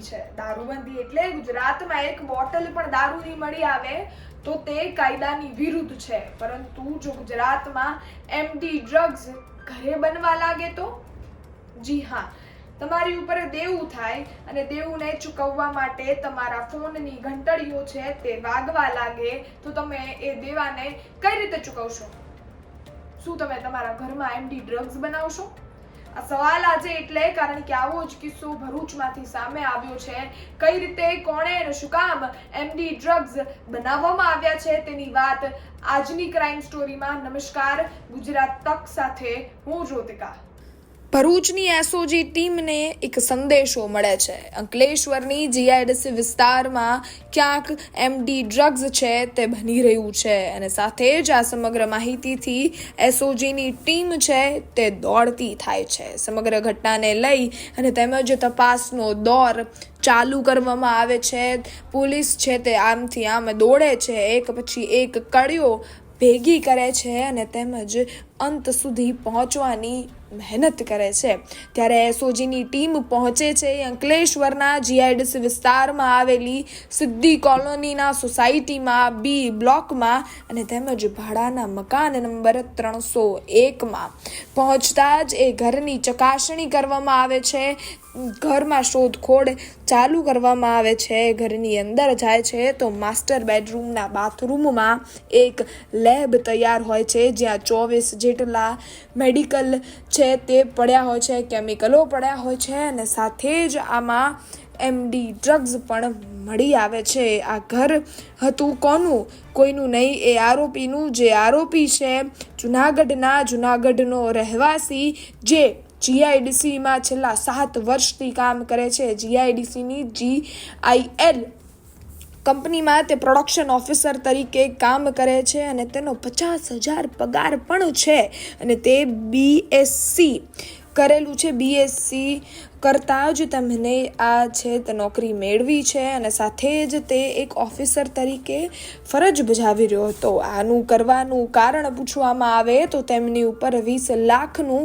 છે. દારૂબંધી એટલે ગુજરાતમાં એક બોટલ પણ દારૂની મળી આવે તો તે કાયદાની વિરુદ્ધ છે. પરંતુ જો ગુજરાતમાં એમડી ડ્રગ્સ ઘરે બનવા લાગે તો જી હા, તમારી ઉપર દેવું થાય અને દેવુંને ચૂકવવા માટે તમારા ફોનની ઘંટડીઓ છે તે વાગવા લાગે તો તમે એ દેવાને કઈ રીતે ચૂકવશો? શું તમે તમારા ઘરમાં એમડી ડ્રગ્સ બનાવશો? આ સવાલ આજે એટલે કારણ કે આવો જ કિસ્સો ભરૂચમાંથી સામે આવ્યો છે. કઈ રીતે, કોણે અને શું કામ એમડી ડ્રગ્સ બનાવવામાં આવ્યા છે તેની વાત આજની ક્રાઇમ સ્ટોરીમાં. નમસ્કાર, ગુજરાત તક સાથે હું જ્યોતિકા. ભરૂચની એસઓજી ટીમને એક સંદેશો મળે છે. અંકલેશ્વરની જીઆઈડીસી વિસ્તારમાં ક્યાંક એમડી ડ્રગ્સ છે તે બની રહ્યું છે અને સાથે જ આ સમગ્ર માહિતીથી એસઓજીની ટીમ છે તે દોડતી થાય છે. સમગ્ર ઘટનાને લઈ અને તેમજ તપાસનો દોર ચાલુ કરવામાં આવે છે. પોલીસ છે તે આમથી આમ દોડે છે, એક પછી એક કડીઓ ભેગી કરે છે અને તેમજ અંત સુધી પહોંચવાની મહેનત કરે છે. ત્યારે એસઓજીની ટીમ પહોંચે છે અંકલેશ્વરના જીઆઈડીસી વિસ્તારમાં આવેલી સિદ્ધિ કોલોનીના સોસાયટીમાં બી બ્લોકમાં અને તેમજ ભાડાના મકાન નંબર 301માં. પહોંચતા જ એ ઘરની ચકાસણી કરવામાં આવે છે. ઘરમાં શોધખોળ ચાલુ કરવામાં આવે છે. ઘરની અંદર જાય છે તો માસ્ટર બેડરૂમના બાથરૂમમાં એક લેબ તૈયાર હોય છે, જ્યાં 24 જેટલા મેડિકલ છે તે પડ્યા હોય છે, કેમિકલો પડ્યા હોય છે અને સાથે જ આમાં એમડી ડ્રગ્સ પણ મળી આવે છે. આ ઘર હતું કોનું? કોઈનું નહીં, એ આરોપીનું. જે આરોપી છે જુનાગઢનો રહેવાસી, જે જીઆઈડીસીમાં છેલ્લા 7 વર્ષથી કામ કરે છે. જીઆઈડીસીની GIL કંપનીમાં તે પ્રોડક્શન ઓફિસર તરીકે કામ કરે છે અને તેનો 50,000 પગાર પણ છે અને તે BSc કરેલું છે. BSc કરતાં જ તમને આ છે તે નોકરી મેળવી છે અને સાથે જ તે એક ઓફિસર તરીકે ફરજ બજાવી રહ્યો હતો. આનું કરવાનું કારણ પૂછવામાં આવે તો તેમની ઉપર 20 લાખનું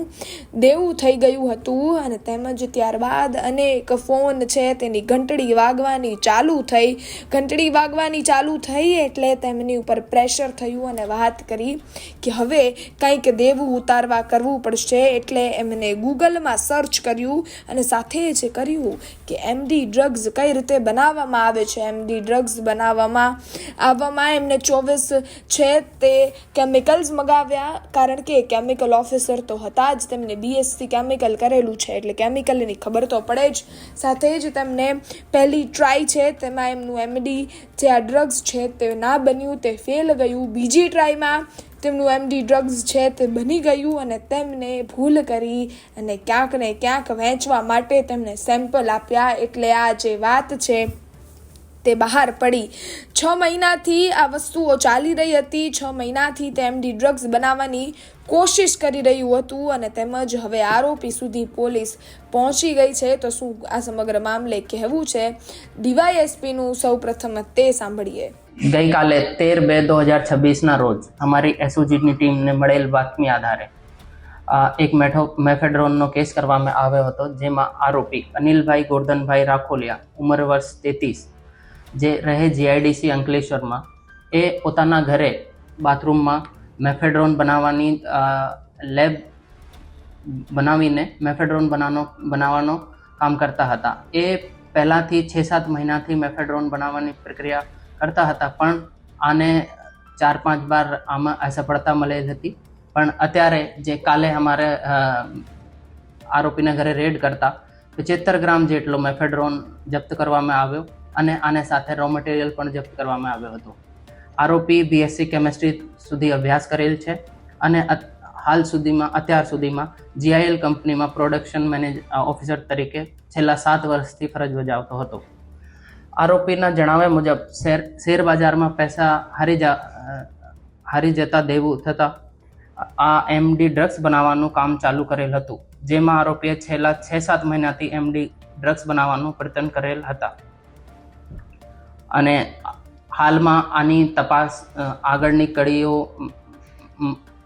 દેવું થઈ ગયું હતું અને તેમજ ત્યારબાદ અનેક ફોન છે તેની ઘંટડી વાગવાની ચાલુ થઈ. ઘંટડી વાગવાની ચાલુ થઈ એટલે તેમની ઉપર પ્રેશર થયું અને વાત કરી કે હવે કંઈક દેવું ઉતારવા કરવું પડશે. એટલે એમને ગૂગલમાં સર્ચ કર્યું અને સાથે જ કર્યું કે એમડી ડ્રગ્સ કઈ રીતે બનાવવામાં આવે છે. એમડી ડ્રગ્સ આવવામાં એમને 24 છે તે કેમિકલ્સ મગાવ્યા, કારણ કે કેમિકલ ઓફિસર તો હતા જ, તેમને BSc કેમિકલ કરેલું છે એટલે કેમિકલની ખબર તો પડે જ. સાથે જ તેમને પહેલી ટ્રાય છે તેમાં એમનું એમડી જે આ ડ્રગ્સ છે તે ના બન્યું, તે ફેલ ગયું. બીજી ટ્રાયમાં તેમનું એમડી ડ્રગ્સ છે તે બની ગયું અને તેમને ભૂલ કરી અને ક્યાંક ને ક્યાંક વહેંચવા માટે તેમને સેમ્પલ આપ્યા. એટલે આ જે વાત છે તે બહાર પડી. 6 મહિનાથી આ વસ્તુઓ ચાલી રહી હતી. 6 મહિનાથી તે એમડી ડ્રગ્સ બનાવવાની કોશિશ કરી રહ્યું હતું અને તેમજ હવે આરોપી સુધી પોલીસ પહોંચી ગઈ છે. તો શું આ સમગ્ર મામલે કહેવું છે ડીવાયએસપીનું, સૌ પ્રથમ તે સાંભળીએ. ગઈકાલે 13/2/2026ના રોજ અમારી એસઓજીની ટીમને મળેલ બાતમી આધારે એક મેફેડ્રોનનો કેસ કરવામાં આવ્યો હતો, જેમાં આરોપી અનિલભાઈ ગોરધનભાઈ રાખોલિયા, ઉંમર વર્ષ 33, જે રહે જીઆઈડીસી અંકલેશ્વરમાં, એ પોતાના ઘરે બાથરૂમમાં મેફેડ્રોન બનાવવાની લેબ બનાવીને મેફેડ્રોન બનાવવાનો કામ કરતા હતા. એ પહેલાંથી 6-7 મહિનાથી મેફેડ્રોન બનાવવાની પ્રક્રિયા કરતા હતા, પણ આને 4-5 વાર આમાં અસફળતા મળેલ હતી. પણ અત્યારે જે કાલે અમારે આરોપીના ઘરે રેડ કરતા 75 ગ્રામ જેટલો મેફેડ્રોન જપ્ત કરવામાં આવ્યો અને આને સાથે રો મટીરિયલ પણ જપ્ત કરવામાં આવ્યો હતો. આરોપી BSc કેમેસ્ટ્રી સુધી અભ્યાસ કરેલ છે અને અત્યાર સુધીમાં GIL કંપનીમાં પ્રોડક્શન ઓફિસર તરીકે છેલ્લા 7 વર્ષથી ફરજ બજાવતો હતો. આરોપીના જણાવ્યા મુજબ શેર બજારમાં પૈસા હારી જતા દેવું થતાં આ એમડી ડ્રગ્સ બનાવવાનું કામ ચાલુ કરેલ હતું, જેમાં આરોપીએ છેલ્લા 6-7 મહિનાથી એમડી ડ્રગ્સ બનાવવાનું પ્રયત્ન કરેલ હતા અને હાલમાં આની તપાસ આગળની કડીઓ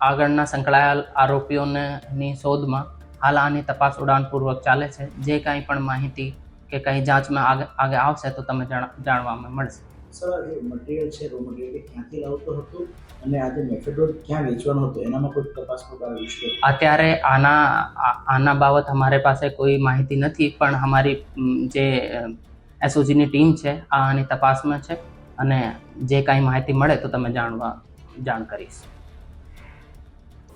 આગળના સંકળાયેલ આરોપીઓની શોધમાં હાલ આની તપાસ ઉડાનપૂર્વક ચાલે છે. જે કાંઈ પણ માહિતી કે કંઈ જાંચમાં આગે આવશે તો તમે જાણવામાં મળશે. સર, એ મટીરિયલ છે, રો મટીરિયલ એ ક્યાંથી લાવતો હતો અને આજે મેફેડ્રોન ક્યાં વેચવાનો હતો એનામાં કોઈ તપાસનો કાર્ય વિશે? અત્યારે આના બાબત અમારી પાસે કોઈ માહિતી નથી, પણ અમારી જે એસઓજીની ટીમ છે આની તપાસમાં છે અને જે કાંઈ માહિતી મળે તો તમે જાણ કરીશ.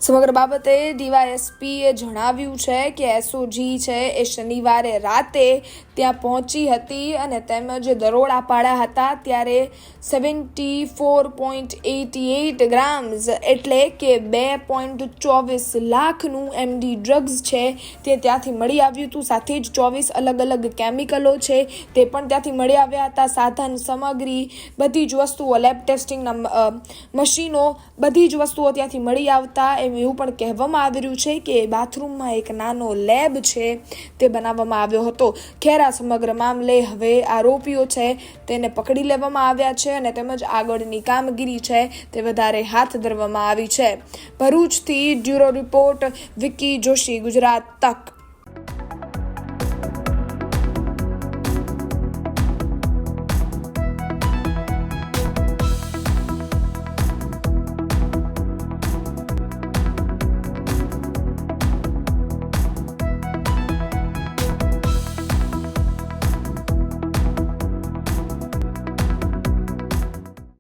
સમગ્ર બાબતે ડીવાયએસપીએ જણાવ્યું છે કે એસઓજી છે એ શનિવારે રાતે ત્યાં પહોંચી હતી અને તેમજ દરોડા પાડ્યા હતા ત્યારે 74.88 ગ્રામ્સ એટલે કે 2.24 લાખનું એમડી ડ્રગ્સ છે તે ત્યાંથી મળી આવ્યું હતું. સાથે જ 24 અલગ અલગ કેમિકલો છે તે પણ ત્યાંથી મળી આવ્યા હતા. સાધન સામગ્રી, બધી જ વસ્તુઓ, લેબ ટેસ્ટિંગના મશીનો, બધી જ વસ્તુઓ ત્યાંથી મળી આવતા એવું પણ કહેવામાં આવી રહ્યું છે કે બાથરૂમમાં એક નાનો લેબ છે તે બનાવવામાં આવ્યો હતો. ખેર આ સમગ્ર મામલે હવે આરોપીઓ છે તેને પકડી લેવામાં આવ્યા છે અને તેમજ આગળની કામગીરી છે તે વધારે હાથ ધરવામાં આવી છે. ભરૂચથી બ્યુરો રિપોર્ટ વિકી જોશી, ગુજરાત તક.